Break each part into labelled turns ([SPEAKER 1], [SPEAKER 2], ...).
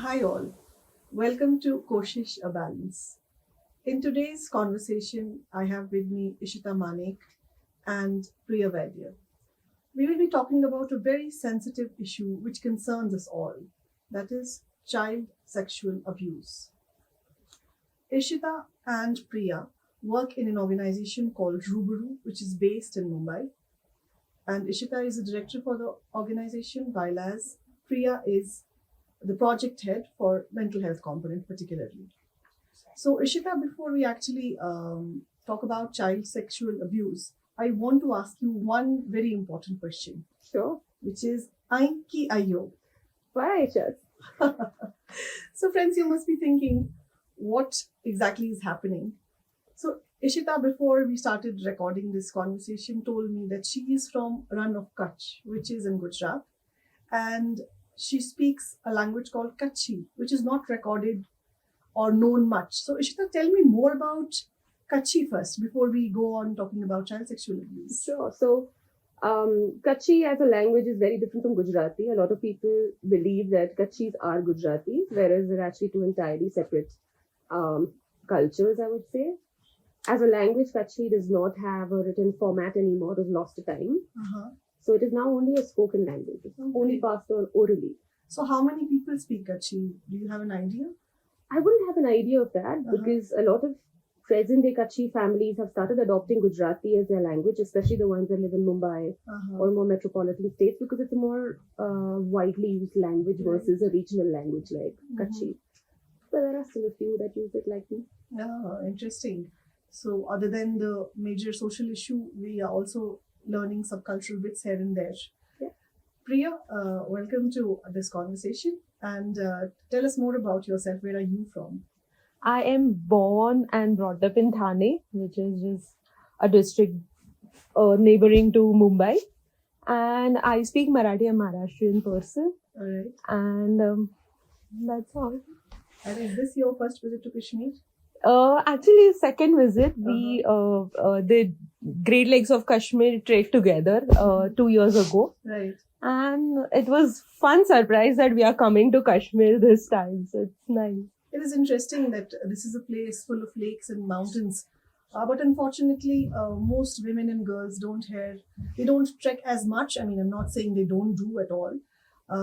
[SPEAKER 1] Hi all, welcome to Koshish, ABalance. In today's conversation, I have with me Ishita Manek and Priya Vaidya. We will be talking about a very sensitive issue which concerns us all, that is, child sexual abuse. Ishita and Priya work in an organization called Rubaru, which is based in Mumbai. And Ishita is the director for the organization, while as Priya is the project head for mental health component particularly. So Ishita, before we actually talk about child sexual abuse, I want to ask you one very important question,
[SPEAKER 2] Sure.
[SPEAKER 1] which is Ainki Ayo.
[SPEAKER 2] Why just?
[SPEAKER 1] So friends, you must be thinking, what exactly is happening? So Ishita, before we started recording this conversation, told me that she is from Rann of Kutch, which is in Gujarat, and she speaks a language called Kutchi, which is not recorded or known much. So, Ishita, tell me more about Kutchi first before we go on talking about child sexual abuse.
[SPEAKER 2] Sure. So, Kutchi as a language is very different from Gujarati. A lot of people believe that Kutchis are Gujarati, whereas they're actually two entirely separate cultures, I would say. As a language, Kutchi does not have a written format anymore. It was lost to time.
[SPEAKER 1] Uh-huh.
[SPEAKER 2] So, it is now only a spoken language. It's only passed on orally.
[SPEAKER 1] So, how many people speak Kutchi? Do you have an idea?
[SPEAKER 2] I wouldn't have an idea of that because a lot of present day Kutchi families have started adopting Gujarati as their language, especially the ones that live in Mumbai or more metropolitan states, because it's a more widely used language versus a regional language like Kutchi. But there are still a few that use it like me.
[SPEAKER 1] Oh, interesting. So, other than the major social issue, we are also learning subcultural bits here and there.
[SPEAKER 2] Yeah.
[SPEAKER 1] Priya, welcome to this conversation and tell us more about yourself. Where are you from?
[SPEAKER 3] I am born and brought up in Thane, which is just a district neighboring to Mumbai. And I speak Marathi and Maharashtrian person.
[SPEAKER 1] All right.
[SPEAKER 3] And that's all.
[SPEAKER 1] And is this your first visit to Kashmir?
[SPEAKER 3] Actually, second visit, we did Great Lakes of Kashmir trek together 2 years ago.
[SPEAKER 1] Right.
[SPEAKER 3] And it was fun surprise that we are coming to Kashmir this time. So it's nice.
[SPEAKER 1] It is interesting that this is a place full of lakes and mountains. But unfortunately, most women and girls they don't trek as much. I mean, I'm not saying they don't do at all,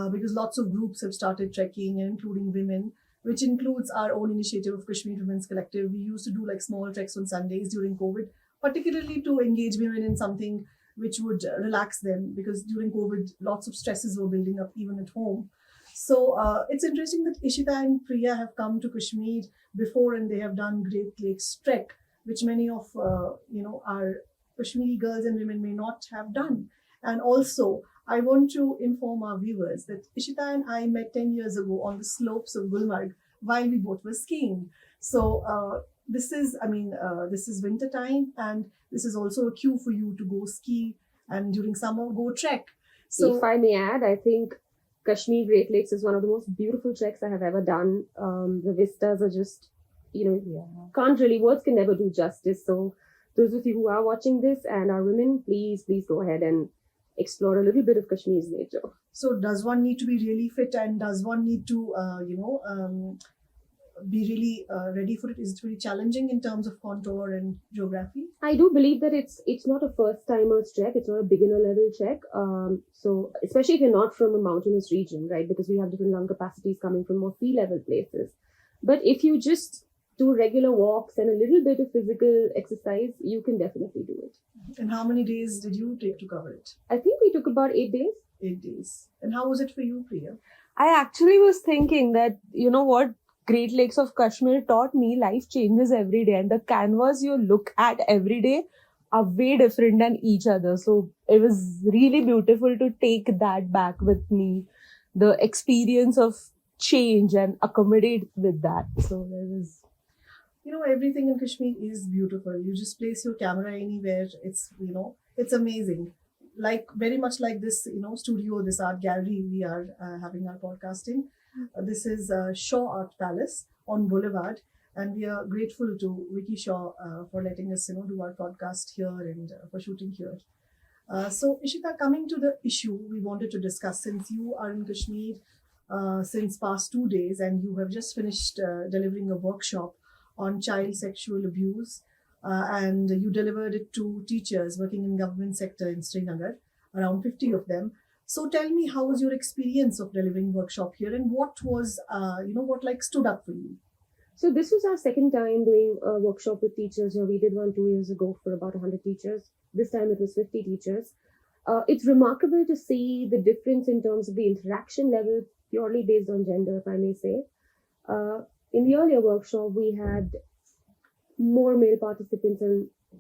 [SPEAKER 1] because lots of groups have started trekking, including women, which includes our own initiative of Kashmir Women's Collective. We used to do like small treks on Sundays during COVID, particularly to engage women in something which would relax them, because during COVID, lots of stresses were building up even at home. So it's interesting that Ishita and Priya have come to Kashmir before and they have done Great Lakes trek, which many of our Kashmiri girls and women may not have done. And also, I want to inform our viewers that Ishita and I met 10 years ago on the slopes of Gulmarg while we both were skiing. So this is winter time, and this is also a cue for you to go ski, and during summer go trek.
[SPEAKER 2] So, if I may add, I think Kashmir Great Lakes is one of the most beautiful treks I have ever done. The vistas are just, words can never do justice. So those of you who are watching this and are women, please go ahead and explore a little bit of Kashmir's nature.
[SPEAKER 1] So does one need to be really fit, and does one need to, be really ready for it? Is it really challenging in terms of contour and geography?
[SPEAKER 2] I do believe that it's not a first timer's trek. It's not a beginner level trek. So especially if you're not from a mountainous region, right? Because we have different lung capacities coming from more sea level places. But if you just do regular walks and a little bit of physical exercise, you can definitely do it.
[SPEAKER 1] And how many days did you take to cover it?
[SPEAKER 2] I think we took about 8 days.
[SPEAKER 1] 8 days. And how was it for you, Priya?
[SPEAKER 3] I actually was thinking that, you know what, Great Lakes of Kashmir taught me life changes every day, and the canvas you look at every day are way different than each other. So it was really beautiful to take that back with me, the experience of change and accommodate with that. So it was.
[SPEAKER 1] Everything in Kashmir is beautiful. You just place your camera anywhere. It's amazing. Like very much like this, studio, this art gallery we are having our podcast in. This is Shaw Art Palace on Boulevard, and we are grateful to Vicky Shaw for letting us, do our podcast here and for shooting here. So, Ishita, coming to the issue we wanted to discuss, since you are in Kashmir, since past 2 days, and you have just finished delivering a workshop on child sexual abuse, and you delivered it to teachers working in government sector in Srinagar, around 50 of them. So tell me, how was your experience of delivering workshop here, and what was, what like stood up for you?
[SPEAKER 2] So this was our second time doing a workshop with teachers. We did one 2 years ago for about 100 teachers. This time it was 50 teachers. It's remarkable to see the difference in terms of the interaction level, purely based on gender, if I may say. In the earlier workshop, we had more male participants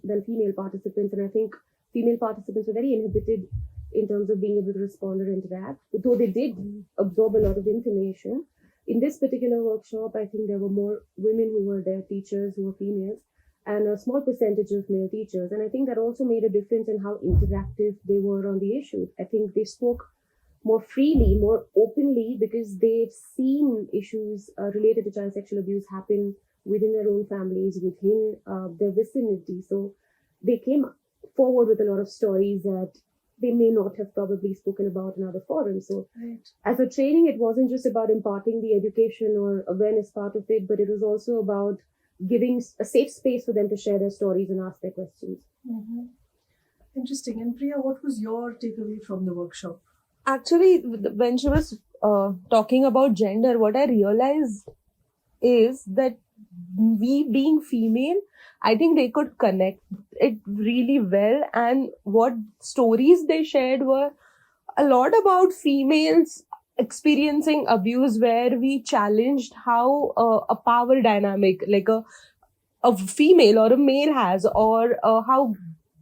[SPEAKER 2] than female participants, and I think female participants were very inhibited in terms of being able to respond or interact, though they did absorb a lot of information. In this particular workshop, I think there were more women who were there, teachers who were females, and a small percentage of male teachers. And I think that also made a difference in how interactive they were on the issue. I think they spoke more freely, more openly, because they've seen issues related to child sexual abuse happen within their own families, within their vicinity. So they came forward with a lot of stories that they may not have probably spoken about in other forums. So as a training, it wasn't just about imparting the education or awareness part of it, but it was also about giving a safe space for them to share their stories and ask their questions.
[SPEAKER 1] Mm-hmm. Interesting. And Priya, what was your takeaway from the workshop?
[SPEAKER 3] Actually, when she was talking about gender, what I realized is that we being female, I think they could connect it really well. And what stories they shared were a lot about females experiencing abuse, where we challenged how a power dynamic, like a female or a male has, or how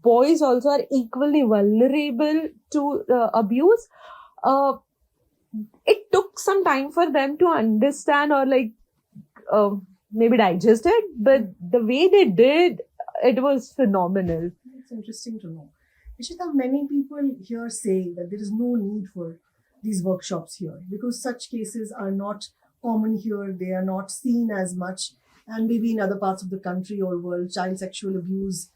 [SPEAKER 3] boys also are equally vulnerable to abuse. It took some time for them to understand, or maybe digest it, but the way they did, it was phenomenal.
[SPEAKER 1] It's interesting to know. Ishita, many people here say that there is no need for these workshops here because such cases are not common here, they are not seen as much, and maybe in other parts of the country or world, child sexual abuse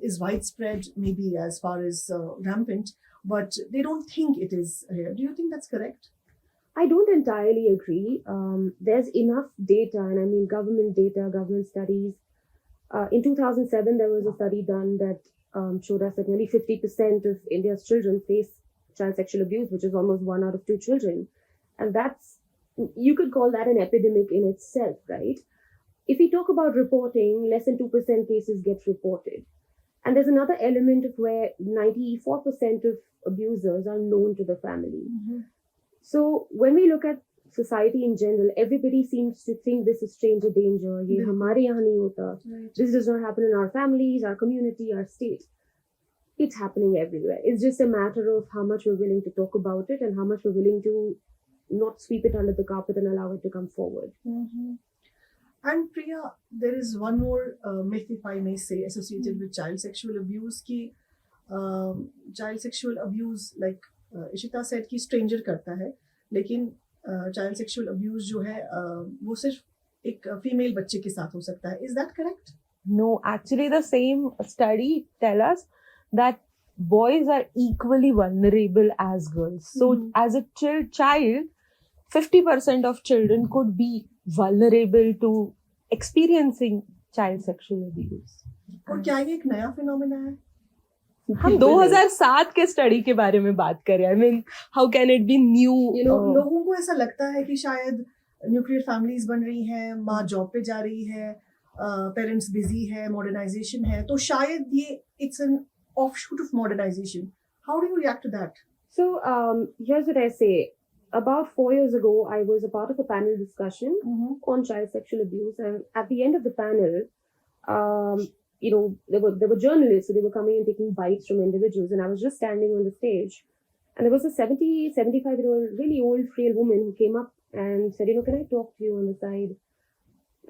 [SPEAKER 1] is widespread, maybe as far as rampant, but they don't think it is here. Do you think that's correct?
[SPEAKER 2] I don't entirely agree. There's enough data, and I mean government data, government studies. In 2007, there was a study done that showed us that nearly 50% of India's children face child sexual abuse, which is almost 1 out of 2 children. And you could call that an epidemic in itself, right? If we talk about reporting, less than 2% cases get reported. And there's another element of where 94% of abusers are known to the family.
[SPEAKER 1] Mm-hmm.
[SPEAKER 2] So when we look at society in general, everybody seems to think this is stranger danger. Ye hamare yahan nahi hota.
[SPEAKER 1] Right.
[SPEAKER 2] This does not happen in our families, our community, our state. It's happening everywhere. It's just a matter of how much we're willing to talk about it and how much we're willing to not sweep it under the carpet and allow it to come forward.
[SPEAKER 1] Mm-hmm. And Priya, there is one more myth, if I may say, associated with child sexual abuse. Ki child sexual abuse, like Ishita said, कि stranger करता है, लेकिन child sexual abuse जो है वो सिर्फ एक female बच्चे के साथ हो सकता है. Is that correct?
[SPEAKER 3] No, actually the same study tell us that boys are equally vulnerable as girls. So as a child, 50% of children could be vulnerable to experiencing child sexual abuse.
[SPEAKER 1] और क्या ये एक नया phenomena है?
[SPEAKER 3] हम 2007 के study के बारे में बात कर रहे हैं. I mean, how can it be new?
[SPEAKER 1] लोगों को ऐसा लगता है कि शायद न्यूक्लियर फैमिलीज बन रही हैं, माँ जॉब पे जा रही है, पेरेंट्स बिजी है, मॉडर्नाइजेशन है, तो शायद ये it's an offshoot of modernization. How do you react to that?
[SPEAKER 2] So here's what I say. About 4 years ago, I was a part of a panel discussion on child sexual abuse, and at the end of the panel, there were journalists, so they were coming and taking bites from individuals, and I was just standing on the stage, and there was a 75-year-old, really old, frail woman who came up and said, can I talk to you on the side?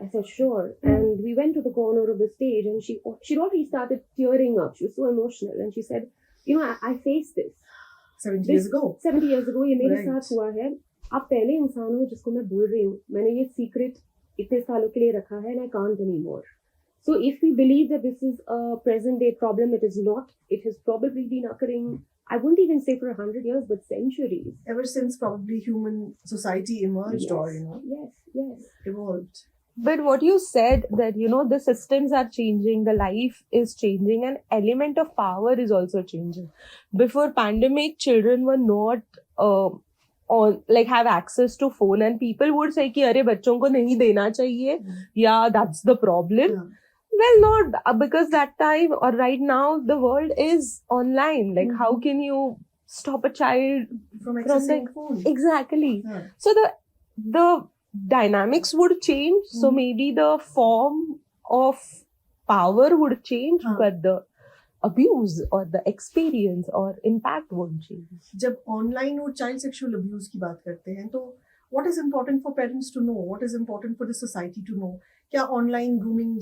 [SPEAKER 2] I said, sure. And we went to the corner of the stage, and she'd already started tearing up. She was so emotional, and she said, I faced this.
[SPEAKER 1] 70 years ago.
[SPEAKER 2] 70 years ago, ये मेरे साथ हुआ है. आप पहले इंसान हो जिसको मैं बोल रही हूँ. मैंने ये secret इतने सालों के लिए रखा है, and I can't anymore. So if we believe that this is a present day problem, it is not. It has probably been occurring I wouldn't even say for 100 years, but centuries.
[SPEAKER 1] Ever since probably human society emerged
[SPEAKER 2] Yes.
[SPEAKER 1] or,
[SPEAKER 2] Yes.
[SPEAKER 1] evolved.
[SPEAKER 3] But what you said that, the systems are changing, the life is changing, and element of power is also changing. Before pandemic, children were not on like have access to phone, and people would say कि अरे बच्चों को नहीं देना चाहिए. Yeah, that's the problem.
[SPEAKER 1] Yeah.
[SPEAKER 3] Well, not because that time or right now the world is online. Like, how can you stop a child
[SPEAKER 1] From accessing phone.
[SPEAKER 3] Exactly.
[SPEAKER 1] Yeah.
[SPEAKER 3] So the dynamics would change. So maybe the form of power would change, but the abuse or the experience or impact won't change.
[SPEAKER 1] जब online और child sexual abuse की बात करते हैं तो what is important for parents to know? What is important for the society to know? क्या online grooming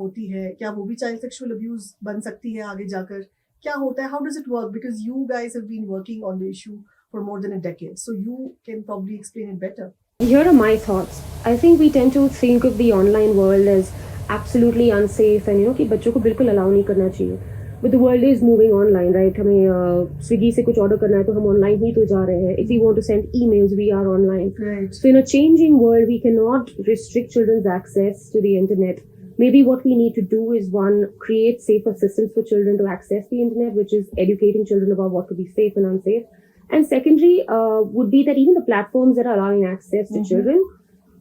[SPEAKER 1] होती है? क्या वो भी child sexual abuse बन सकती है आगे जाकर? क्या होता है? How does it work? Because you guys have been working on the issue for more than a decade, so you can probably explain it better.
[SPEAKER 2] Here are my thoughts. I think we tend to think of the online world as absolutely unsafe and कि बच्चों को बिल्कुल allow नहीं करना चाहिए. But the world is moving online, right? हमें Swiggy से कुछ order करना है तो हम online ही तो जा रहे हैं. If we want to send emails, we are online.
[SPEAKER 1] Right.
[SPEAKER 2] So in a changing world, we cannot restrict children's access to the internet. Maybe what we need to do is one, create safer systems for children to access the internet, which is educating children about what could be safe and unsafe. And secondary would be that even the platforms that are allowing access to children,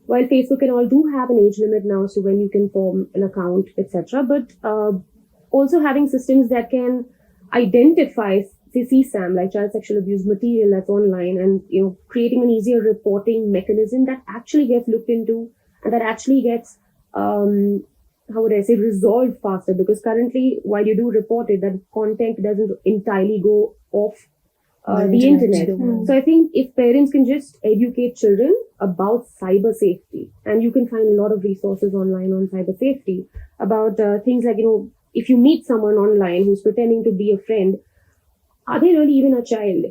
[SPEAKER 2] while Facebook and all do have an age limit now, so when you can form an account, etc., but also having systems that can identify CSAM, like child sexual abuse material that's online, and creating an easier reporting mechanism that actually gets looked into and that actually gets how would I say, resolved faster, because currently while you do report it, that content doesn't entirely go off the internet. So I think if parents can just educate children about cyber safety, and you can find a lot of resources online on cyber safety about things like, if you meet someone online who's pretending to be a friend, are they really even a child?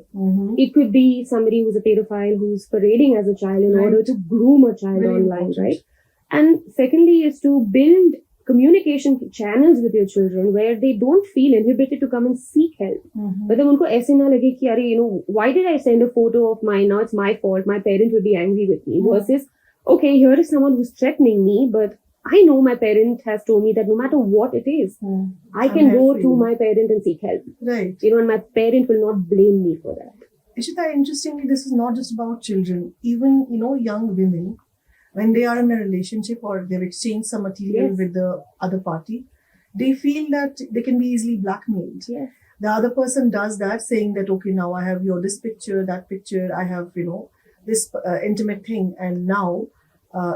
[SPEAKER 2] It could be somebody who's a pedophile who's parading as a child in order to groom a child online, right? And secondly is to build communication channels with your children where they don't feel inhibited to come and seek help. मतलब उनको ऐसे ना लगे कि अरे why did I send a photo of mine? Now it's my fault. My parent will be angry with me. Versus, okay, here is someone who's threatening me, but I know my parent has told me that no matter what it is, I can go to my parent and seek help.
[SPEAKER 1] Right.
[SPEAKER 2] And my parent will not blame me for that.
[SPEAKER 1] Ishita, interestingly, this is not just about children. Even, young women, when they are in a relationship or they've exchanged some material with the other party, they feel that they can be easily blackmailed.
[SPEAKER 2] Yes.
[SPEAKER 1] The other person does that, saying that, okay, now I have this picture, that picture, I have, this intimate thing. And now,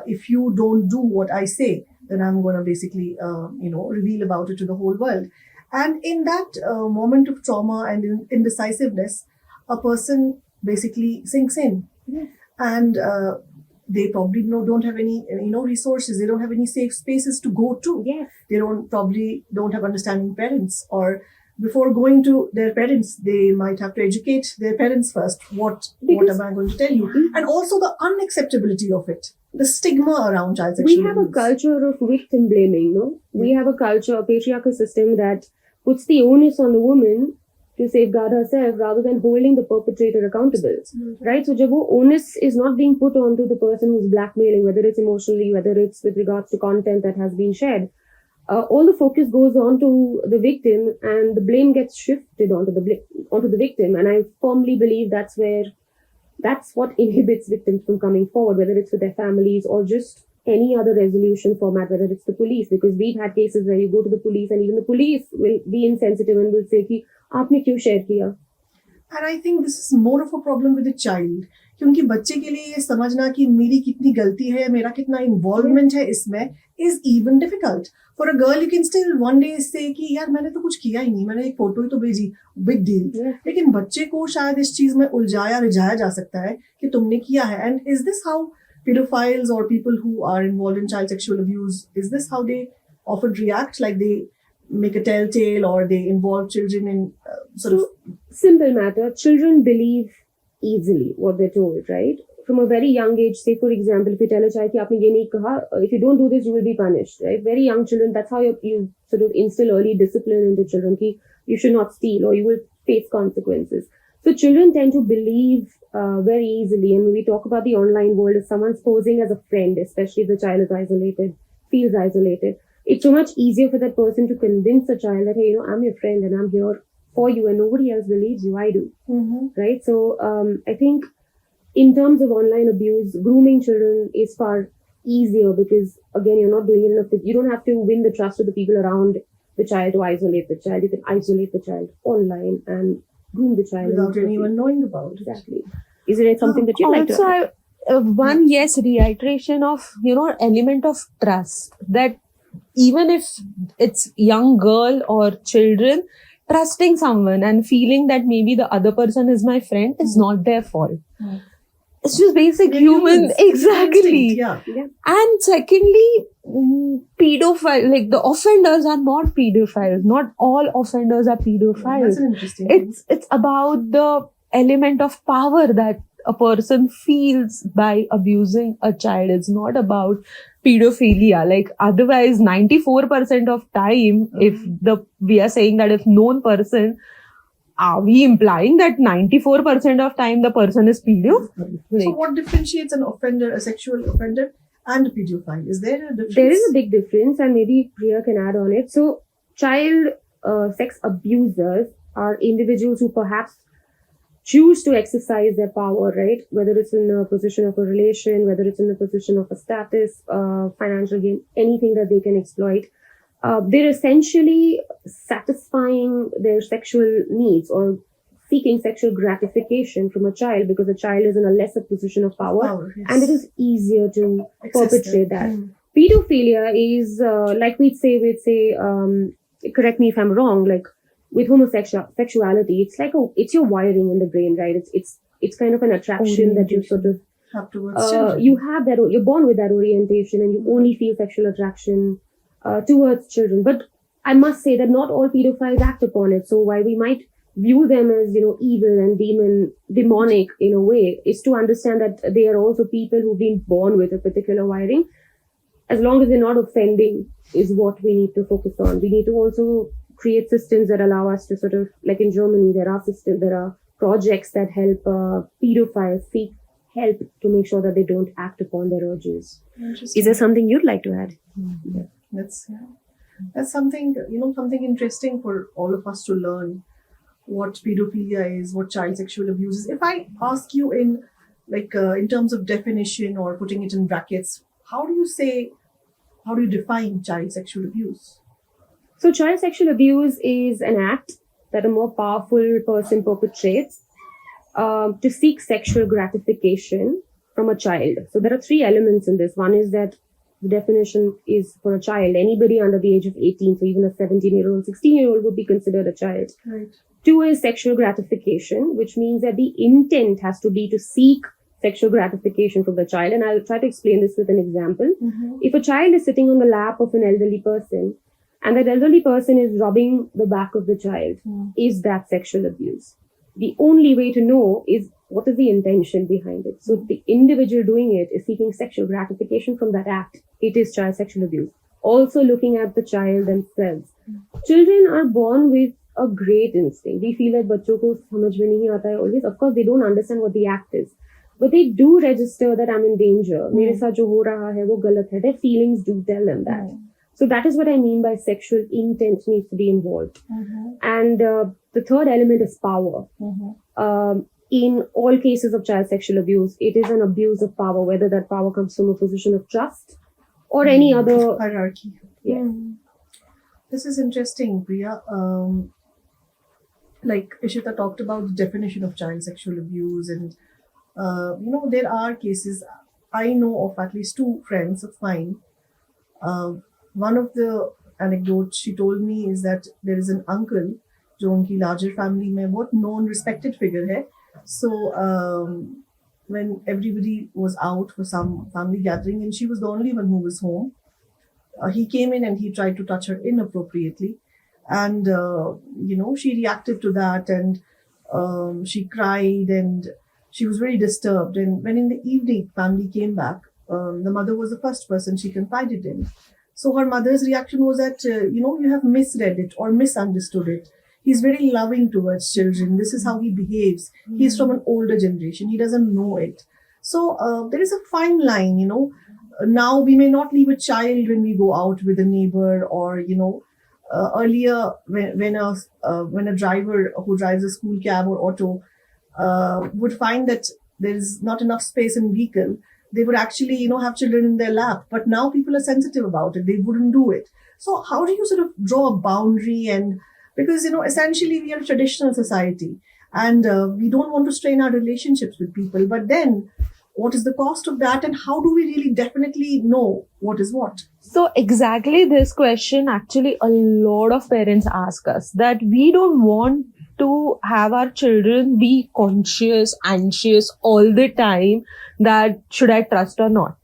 [SPEAKER 1] if you don't do what I say, then I'm going to basically, reveal about it to the whole world. And in that moment of trauma and indecisiveness, a person basically sinks in.
[SPEAKER 2] Yes.
[SPEAKER 1] And they probably don't have any resources. They don't have any safe spaces to go to.
[SPEAKER 2] Yes.
[SPEAKER 1] They probably don't have understanding parents, or before going to their parents, they might have to educate their parents first. What am I going to tell you? And also the unacceptability of it, the stigma around child sexual
[SPEAKER 2] We have
[SPEAKER 1] abuse.
[SPEAKER 2] a culture of victim blaming, no? We have a culture, a patriarchal system that puts the onus on the woman to safeguard herself rather than holding the perpetrator accountable, right? So jab wo onus is not being put onto the person who's blackmailing, whether it's emotionally, whether it's with regards to content that has been shared, all the focus goes on to the victim and the blame gets shifted onto the victim. And I firmly believe that's what inhibits victims from coming forward, whether it's with their families or just any other resolution format, whether it's the police, because we've had cases where you go to the police and even the police will be insensitive and will say कि आपने क्यों share किया?
[SPEAKER 1] And I think this is more of a problem with the child, क्योंकि बच्चे के लिए ये समझना कि मेरी कितनी गलती है, मेरा कितना involvement है इसमें, is even difficult. For a girl, you can still one day say कि यार मैंने तो कुछ किया ही नहीं, मैंने एक फोटो ही तो भेजी, big deal. लेकिन बच्चे को शायद इस चीज में उलझाया रिझाया जा सकता है कि तुमने किया है. And is this how pedophiles or people who are involved in child sexual abuse, is this how they often react? Like they make a telltale or they involve children in
[SPEAKER 2] simple matter. Children believe easily what they're told, right? From a very young age, say for example, if you tell a child कि आपने ये नहीं कहा, if you don't do this, you will be punished, right? Very young children, that's how you sort of instill early discipline into children कि you should not steal or you will face consequences. So children tend to believe very easily. And when we talk about the online world, if someone's posing as a friend, especially if the child is isolated, feels isolated, it's so much easier for that person to convince a child that, hey, I'm your friend and I'm here for you and nobody else believes you, I do. Right? So I think in terms of online abuse, grooming children is far easier because, again, you're not doing it enough. You don't have to win the trust of the people around the child to isolate the child. You can isolate the child online and groom the child
[SPEAKER 1] without anyone knowing about it.
[SPEAKER 2] Exactly. Is there something that you'd like to add?
[SPEAKER 3] One, yes, reiteration of, element of trust, that even if it's young girl or children, trusting someone and feeling that maybe the other person is my friend is not their fault. It's just basic human, exactly.
[SPEAKER 1] Yeah.
[SPEAKER 3] And secondly, pedophile, like the offenders are not pedophiles. Not all offenders are pedophiles.
[SPEAKER 1] That's an interesting thing.
[SPEAKER 3] It's about the element of power that a person feels by abusing a child. It's not about pedophilia. Like otherwise, 94% of time, if we are saying that if known person, are we implying that 94% of time the person is pedo?
[SPEAKER 1] So what differentiates an offender, a sexual offender, and a pedophile? Is there a difference?
[SPEAKER 2] There is a big difference, and maybe Priya can add on it. So child sex abusers are individuals who perhaps choose to exercise their power, right? Whether it's in a position of a relation, whether it's in a position of a status, financial gain, anything that they can exploit. They're essentially satisfying their sexual needs or seeking sexual gratification from a child because a child is in a lesser position of power,
[SPEAKER 1] yes.
[SPEAKER 2] and it is easier to perpetrate that. Pedophilia is like we'd say, correct me if I'm wrong, like with homosexuality, it's like it's your wiring in the brain, right? It's kind of an attraction that you sort of
[SPEAKER 1] have towards children.
[SPEAKER 2] You have that, you're born with that orientation, and you only feel sexual attraction towards children. But I must say that not all pedophiles act upon it. So while we might view them as, evil and demonic in a way, is to understand that they are also people who've been born with a particular wiring. As long as they're not offending is what we need to focus on. We need to also create systems that allow us to sort of, like in Germany, there are projects that help pedophiles seek help to make sure that they don't act upon their urges. Is there something you'd like to add?
[SPEAKER 1] Yeah. That's something, something interesting for all of us to learn, what pedophilia is, what child sexual abuse is. If I ask you in terms of definition or putting it in brackets, how do you define child sexual abuse?
[SPEAKER 2] So child sexual abuse is an act that a more powerful person perpetrates to seek sexual gratification from a child. So there are three elements in this. One is that the definition is for a child. Anybody under the age of 18, so even a 17-year-old, 16-year-old would be considered a child.
[SPEAKER 1] Right.
[SPEAKER 2] Two is sexual gratification, which means that the intent has to be to seek sexual gratification from the child. And I'll try to explain this with an example. If a child is sitting on the lap of an elderly person, and that elderly person is rubbing the back of the child, is that sexual abuse? The only way to know is what is the intention behind it. So the individual doing it is seeking sexual gratification from that act. It is child sexual abuse. Also looking at the child themselves. Children are born with a great instinct. We feel that bachcho ko samajh mein nahi aata hai always. Of course, they don't understand what the act is. But they do register that I'm in danger. Mere saath jo ho raha hai, wo galat hai. Their feelings do tell them that. So that is what I mean by sexual intent needs to be involved. And the third element is power. In all cases of child sexual abuse, it is an abuse of power, whether that power comes from a position of trust or any other
[SPEAKER 1] hierarchy.
[SPEAKER 2] Yeah.
[SPEAKER 1] This is interesting, Priya. Like Ishita talked about the definition of child sexual abuse, and there are cases. I know of at least two friends of mine. One of the anecdotes she told me is that there is an uncle, जो उनकी larger family में बहुत known respected figure है. So when everybody was out for some family gathering and she was the only one who was home, he came in and he tried to touch her inappropriately, and she reacted to that, and she cried and she was very disturbed. And when in the evening family came back, the mother was the first person she confided in. So her mother's reaction was that you have misread it or misunderstood it. He's very loving towards children. This is how he behaves. He's from an older generation. He doesn't know it. So there is a fine line, Now we may not leave a child when we go out with a neighbor, or earlier when a driver who drives a school cab or auto would find that there is not enough space in vehicle, they would actually have children in their lap. But now people are sensitive about it; they wouldn't do it. So how do you sort of draw a boundary? And because essentially we are a traditional society, and we don't want to strain our relationships with people. But then, what is the cost of that, and how do we really definitely know what is what?
[SPEAKER 3] So exactly this question actually a lot of parents ask us, that we don't want to have our children be conscious, anxious all the time, that should I trust or not.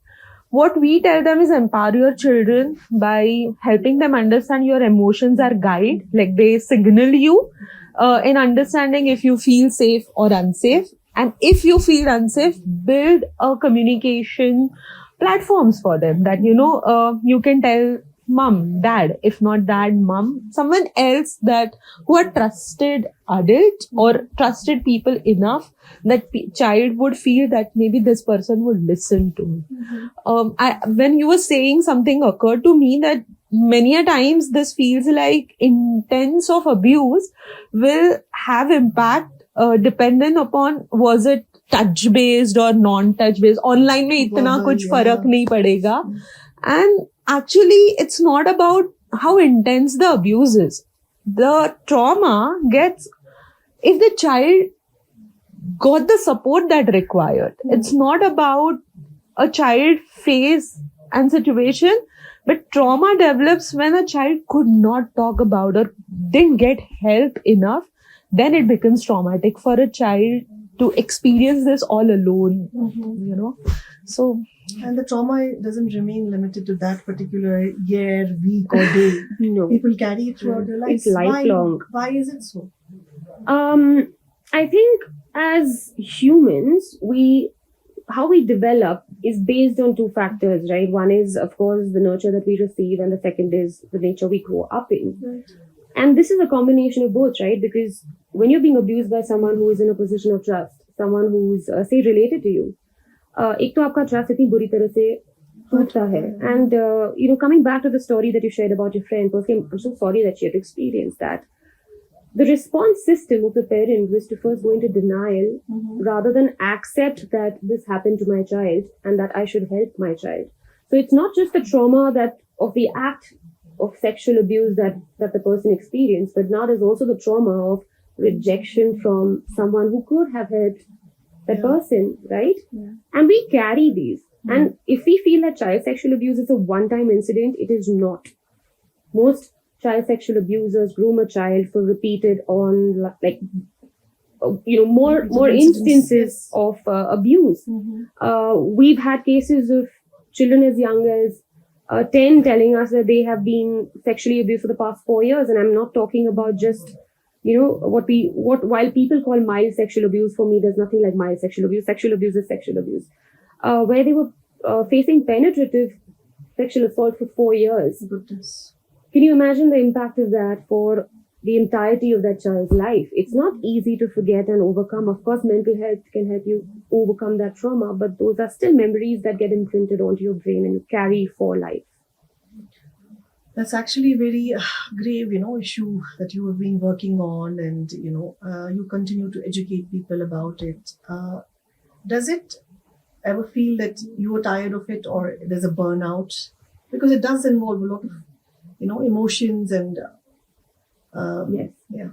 [SPEAKER 3] What we tell them is empower your children by helping them understand your emotions are guide, like they signal you in understanding if you feel safe or unsafe. And if you feel unsafe, build a communication platforms for them, that you can tell mom, dad, if not dad, mom, someone else, that who are trusted adult or trusted people enough that child would feel that maybe this person would listen to me. When you were saying, something occurred to me, that many a times this feels like intense of abuse will have impact dependent upon was it touch based or non touch based. Online में इतना कुछ फर्क नहीं पड़ेगा. And actually it's not about how intense the abuse is. The trauma gets if the child got the support that required. It's not about a child phase and situation, but trauma develops when a child could not talk about or didn't get help enough. Then it becomes traumatic for a child to experience this all alone, So,
[SPEAKER 1] and the trauma doesn't remain limited to that particular year, week, or day.
[SPEAKER 2] No.
[SPEAKER 1] People carry it throughout their lives.
[SPEAKER 2] It's lifelong.
[SPEAKER 1] Why is it so?
[SPEAKER 2] I think as humans, how we develop is based on two factors, right? One is, of course, the nurture that we receive, and the second is the nature we grow up in.
[SPEAKER 1] Right.
[SPEAKER 2] And this is a combination of both, right? Because when you're being abused by someone who is in a position of trust, someone who's, say, related to you, एक तो आपका trust इतनी बुरी तरह से टूटता है. And, coming back to the story that you shared about your friend, firstly, I'm so sorry that she had experienced that. The response system of the parent was to first go into denial rather than accept that this happened to my child and that I should help my child. So it's not just the trauma of the act of sexual abuse that the person experienced, but now there's also the trauma of rejection from someone who could have helped that person, right?
[SPEAKER 1] Yeah.
[SPEAKER 2] And we carry these. And if we feel that child sexual abuse is a one-time incident, it is not. Most child sexual abusers groom a child for repeated more instances of abuse. We've had cases of children as young as 10 telling us that they have been sexually abused for the past 4 years. And I'm not talking about just, while people call mild sexual abuse, for me, there's nothing like mild sexual abuse. Sexual abuse is sexual abuse. Where they were facing penetrative sexual assault for 4 years.
[SPEAKER 1] Goodness.
[SPEAKER 2] Can you imagine the impact of that for the entirety of that child's life? It's not easy to forget and overcome. Of course, mental health can help you overcome that trauma, but those are still memories that get imprinted onto your brain and you carry for life.
[SPEAKER 1] That's actually a very grave, issue that you have been working on, and you continue to educate people about it. Does it ever feel that you are tired of it, or there's a burnout? Because it does involve a lot of, emotions and.
[SPEAKER 2] Yes.
[SPEAKER 1] Yeah.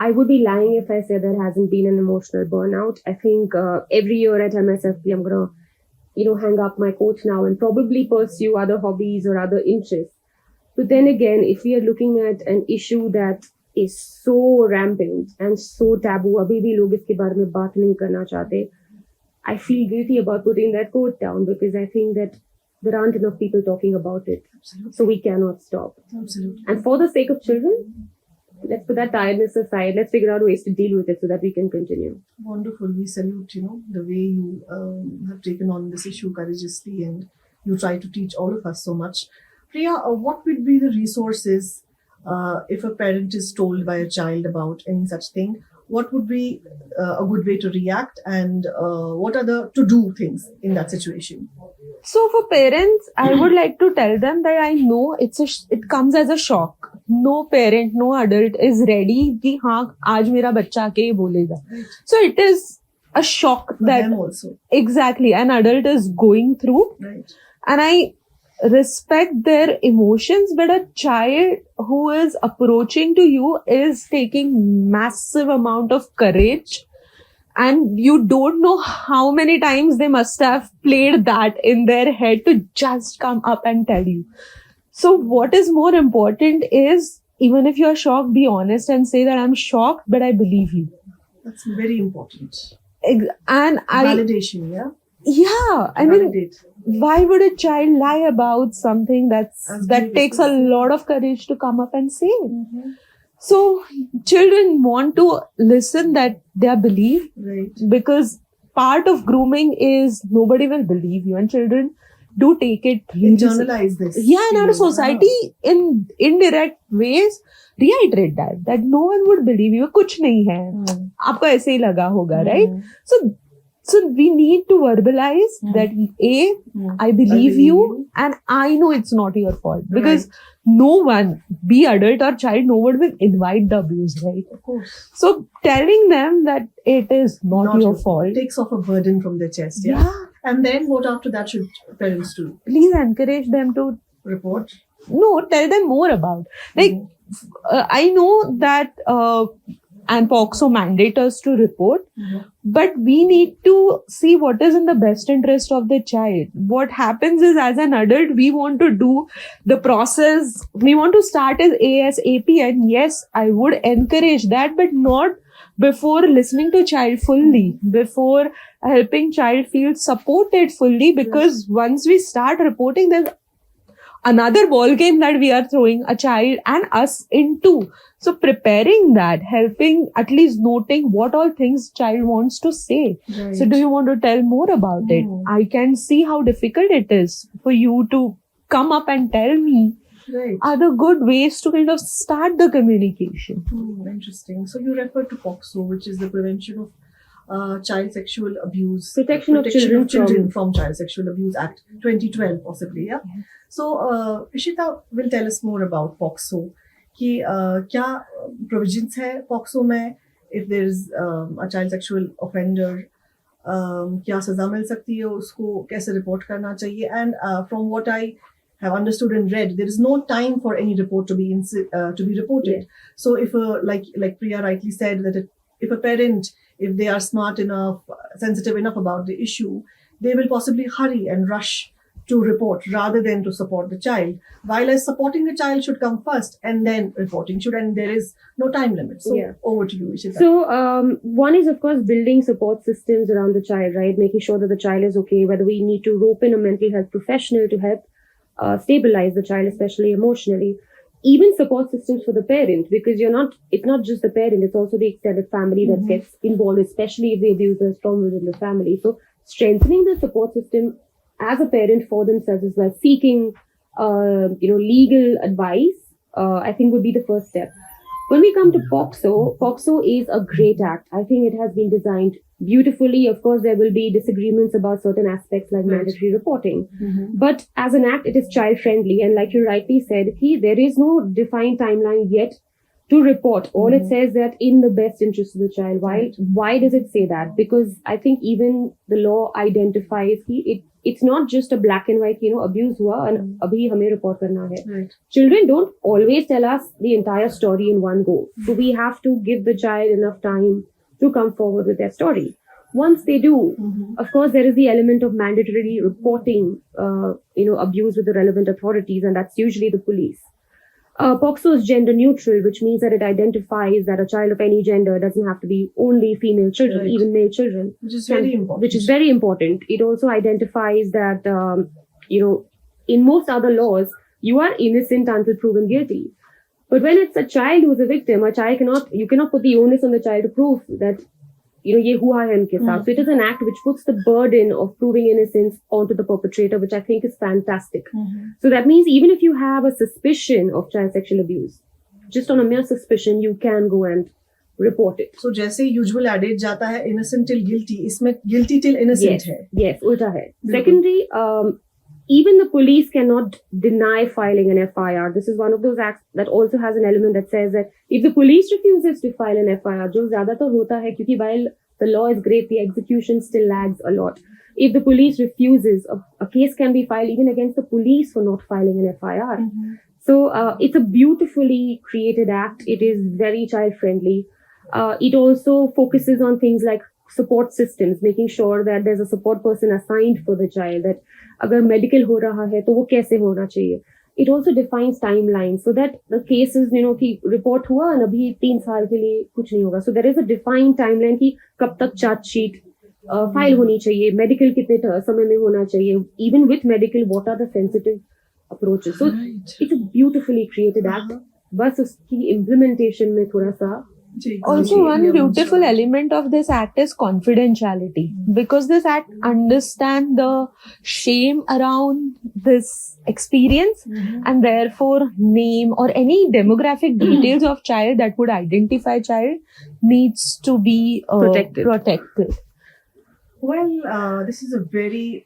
[SPEAKER 2] I would be lying if I said there hasn't been an emotional burnout. I think every year I tell myself, I'm gonna, hang up my coat now and probably pursue other hobbies or other interests. But then again, if we are looking at an issue that is so rampant and so taboo, abhi bhi log iske bare mein baat nahi karna chahte, I feel guilty about putting that coat down because I think that there aren't enough people talking about it.
[SPEAKER 1] Absolutely.
[SPEAKER 2] So we cannot stop.
[SPEAKER 1] Absolutely.
[SPEAKER 2] And for the sake of children, let's put that tiredness aside. Let's figure out ways to deal with it so that we can continue.
[SPEAKER 1] Wonderful. We salute, the way you have taken on this issue courageously, and you try to teach all of us so much. Priya, what would be the resources if a parent is told by a child about any such thing, what would be a good way to react, and what are the to-do things in that situation?
[SPEAKER 3] So for parents, I would like to tell them that I know it comes as a shock. No parent, no adult is ready कि हाँ आज मेरा बच्चा आके ये बोलेगा. So it is a shock
[SPEAKER 1] For
[SPEAKER 3] that
[SPEAKER 1] them also.
[SPEAKER 3] exactly an adult is going through,
[SPEAKER 1] Right.
[SPEAKER 3] and I respect their emotions, but a child who is approaching to you is taking massive amount of courage, and you don't know how many times they must have played that in their head to just come up and tell you. So what is more important is, even if you're shocked, be honest and say that I'm shocked, but I believe you.
[SPEAKER 1] That's very important.
[SPEAKER 3] And
[SPEAKER 1] Validation, yeah?
[SPEAKER 3] yeah, I mean,
[SPEAKER 1] Validate.
[SPEAKER 3] why would a child lie about something that takes a lot of courage to come up and say?
[SPEAKER 1] Mm-hmm.
[SPEAKER 3] So children want to listen that they are believed,
[SPEAKER 1] Right.
[SPEAKER 3] because part of grooming is nobody will believe you, and children do take it really
[SPEAKER 1] Internalize this.
[SPEAKER 3] Yeah, and our
[SPEAKER 1] feeling.
[SPEAKER 3] society in indirect ways reiterate that no one would believe you. कुछ नहीं है, आपको ऐसे ही लगा होगा, right? So we need to verbalize that I believe you, and I know it's not your fault, because no one, be adult or child, no one will invite the abuse, right?
[SPEAKER 1] Of course.
[SPEAKER 3] So telling them that it is not your fault
[SPEAKER 1] takes off a burden from their chest. Yeah. And then what after that should parents do?
[SPEAKER 3] Please encourage them to
[SPEAKER 1] Report.
[SPEAKER 3] no, tell them more about. Like, I know that and POCSO mandate us to report, but we need to see what is in the best interest of the child. What happens is, as an adult, we want to do the process. We want to start as ASAP, and yes, I would encourage that, but not before listening to child fully, before helping child feel supported fully, because once we start reporting, there's another ball game that we are throwing a child and us into. So preparing that, helping, at least noting what all things child wants to say.
[SPEAKER 1] Right.
[SPEAKER 3] So do you want to tell more about it? I can see how difficult it is for you to come up and tell me.
[SPEAKER 1] Right.
[SPEAKER 3] Are the good ways to kind of start the communication.
[SPEAKER 1] Interesting. So you refer to POCSO, which is the Prevention of Child Sexual Abuse,
[SPEAKER 2] Protection of Children
[SPEAKER 1] from Child Sexual Abuse Act 2012, possibly. Yeah. So Ishita will tell us more about POCSO. कि क्या provisions है POCSO में, if there is a child sexual offender, क्या सजा मिल सकती है उसको, कैसे report करना चाहिए, and from what I have understood and read, there is no time for any report to be reported.
[SPEAKER 2] Yeah.
[SPEAKER 1] So if like Priya rightly said, that if a parent, if they are smart enough, sensitive enough about the issue, they will possibly hurry and rush to report rather than to support the child. While as supporting the child should come first, and then reporting should, and there is no time limit. So over to you, Ishita.
[SPEAKER 2] So one is, of course, building support systems around the child, right? Making sure that the child is okay, whether we need to rope in a mental health professional to help stabilize the child, especially emotionally. Even support systems for the parent, because it's not just the parent, it's also the extended family that gets involved, especially if the abuser is strong within the family. So strengthening the support system as a parent for themselves as well, seeking legal advice, I think would be the first step. When we come to POCSO is a great act. I think it has been designed beautifully. Of course, there will be disagreements about certain aspects like mandatory reporting. But as an act, it is child-friendly. And like you rightly said, there is no defined timeline yet to report. All it says that in the best interest of the child. Why does it say that? Because I think even the law identifies it's not just a black and white, abuse hua and abhi hame report karna hai.
[SPEAKER 1] Right.
[SPEAKER 2] Children don't always tell us the entire story in one go. So we have to give the child enough time to come forward with their story. Once they do, of course, there is the element of mandatory reporting, abuse with the relevant authorities, and that's usually the police. POCSO is gender neutral, which means that it identifies that a child of any gender doesn't have to be only female children, even male children.
[SPEAKER 1] Which is very important.
[SPEAKER 2] Which is very important. It also identifies that, in most other laws, you are innocent until proven guilty. But when it's a child who's a victim, you cannot put the onus on the child to prove that, ye hua hai unke saath. So it is an act which puts the burden of proving innocence onto the perpetrator, which I think is fantastic. So that means even if you have a suspicion of child sexual abuse, just on a mere suspicion, you can go and report it.
[SPEAKER 1] So जैसे usual adage जाता है innocent till guilty, इसमें guilty till innocent है.
[SPEAKER 2] Yes, ulta hai.
[SPEAKER 1] बिल्कुल.
[SPEAKER 2] Secondly, even the police cannot deny filing an FIR. This is one of those acts that also has an element that says that if the police refuses to file an FIR, जो ज़्यादातर होता है, क्योंकि while the law is great, the execution still lags a lot. If the police refuses, a case can be filed even against the police for not filing an FIR.
[SPEAKER 1] Mm-hmm.
[SPEAKER 2] So it's a beautifully created act. It is very child friendly. It also focuses on things like support systems, making sure that there's a support person assigned for the child, that agar medical ho raha hai, to wo kaise hona chahiye. It also defines timelines so that the cases, ki report hua and abhi 3 saal ke liye kuch nahi hoga. So there is a defined timeline ki kab tak charge sheet file honi chahiye, medical kitne samay mein hona chahiye, even with medical, what are the sensitive approaches. So it's a beautifully created act. Bas uski implementation mein thoda sa.
[SPEAKER 3] Also, one beautiful element of this act is confidentiality, because this act understands the shame around this experience, and therefore name or any demographic details of child that would identify child needs to be protected.
[SPEAKER 1] Well, this is a very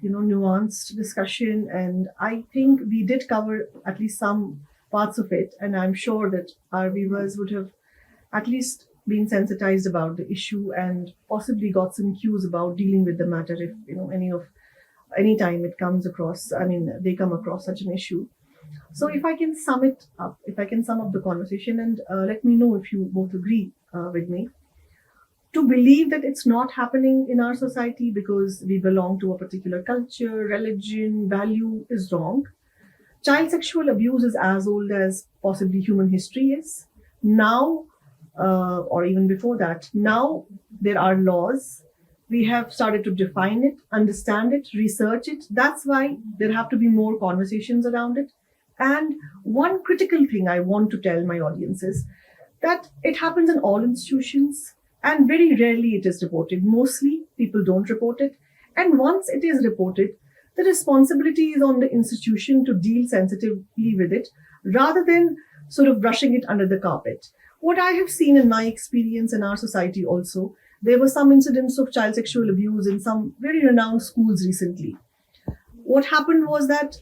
[SPEAKER 1] nuanced discussion, and I think we did cover at least some parts of it, and I'm sure that our viewers would have at least been sensitized about the issue and possibly got some cues about dealing with the matter if any time it comes across, they come across such an issue. So if I can sum up the conversation, and let me know if you both agree with me. To believe that it's not happening in our society because we belong to a particular culture, religion, value is wrong. Child sexual abuse is as old as possibly human history is. Now, or even before that, now there are laws. We have started to define it, understand it, research it. That's why there have to be more conversations around it. And one critical thing I want to tell my audience is that it happens in all institutions, and very rarely it is reported. Mostly people don't report it. And once it is reported, the responsibility is on the institution to deal sensitively with it rather than sort of brushing it under the carpet. What I have seen in my experience in our society also, there were some incidents of child sexual abuse in some very renowned schools recently. What happened was that,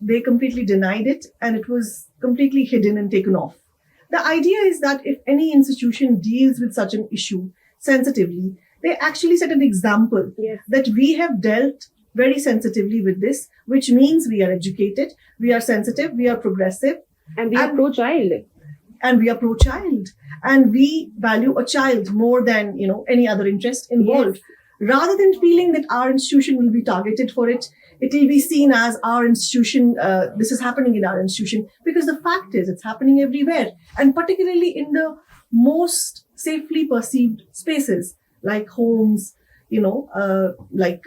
[SPEAKER 1] they completely denied it and it was completely hidden and taken off. The idea is that if any institution deals with such an issue sensitively, they actually set an example that we have dealt very sensitively with this, which means we are educated, we are sensitive, we are progressive.
[SPEAKER 2] And we are pro-child.
[SPEAKER 1] And we are pro-child. And we value a child more than, any other interest involved. Yes. Rather than feeling that our institution will be targeted for it, it will be seen as our institution, this is happening in our institution. Because the fact is, it's happening everywhere. And particularly in the most safely perceived spaces, like homes, like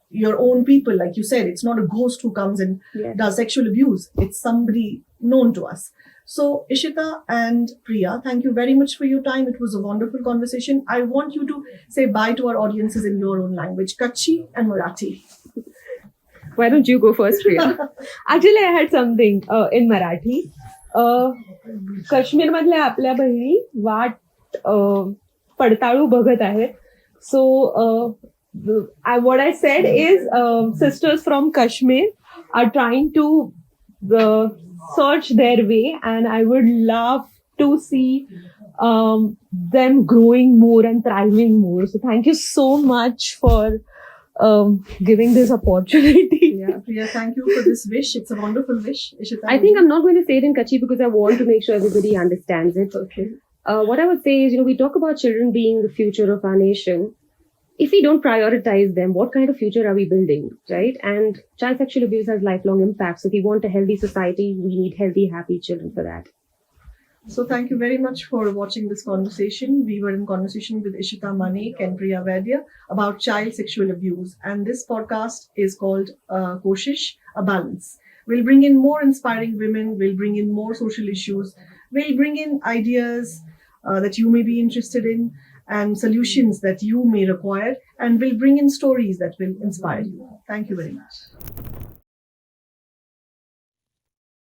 [SPEAKER 1] your own people, like you said, it's not a ghost who comes and does sexual abuse. It's somebody known to us. So, Ishita and Priya, thank you very much for your time. It was a wonderful conversation. I want you to say bye to our audiences in your own language, Kutchi and Marathi.
[SPEAKER 2] Why don't you go first, Priya?
[SPEAKER 3] Actually, I had something in Marathi. काश्मीरमधल्या आपल्या बहिणी वाट पडताळू बघत आहेत. So, what I said is sisters from Kashmir are trying to search their way, and I would love to see them growing more and thriving more. So thank you so much for giving this opportunity.
[SPEAKER 1] Yeah, Priya, thank you for this wish. It's a wonderful wish. Ishita,
[SPEAKER 2] I think I'm not going to say it in Kutchi because I want to make sure everybody understands it.
[SPEAKER 1] Okay.
[SPEAKER 2] What I would say is, we talk about children being the future of our nation. If we don't prioritize them, what kind of future are we building, right? And child sexual abuse has lifelong impacts. So if we want a healthy society, we need healthy, happy children for that.
[SPEAKER 1] So thank you very much for watching this conversation. We were in conversation with Ishita Manek and Priya Vaidya about child sexual abuse. And this podcast is called Koshish, ABalance. We'll bring in more inspiring women. We'll bring in more social issues. We'll bring in ideas that you may be interested in and solutions that you may require. And we'll bring in stories that will inspire you. Thank you very much.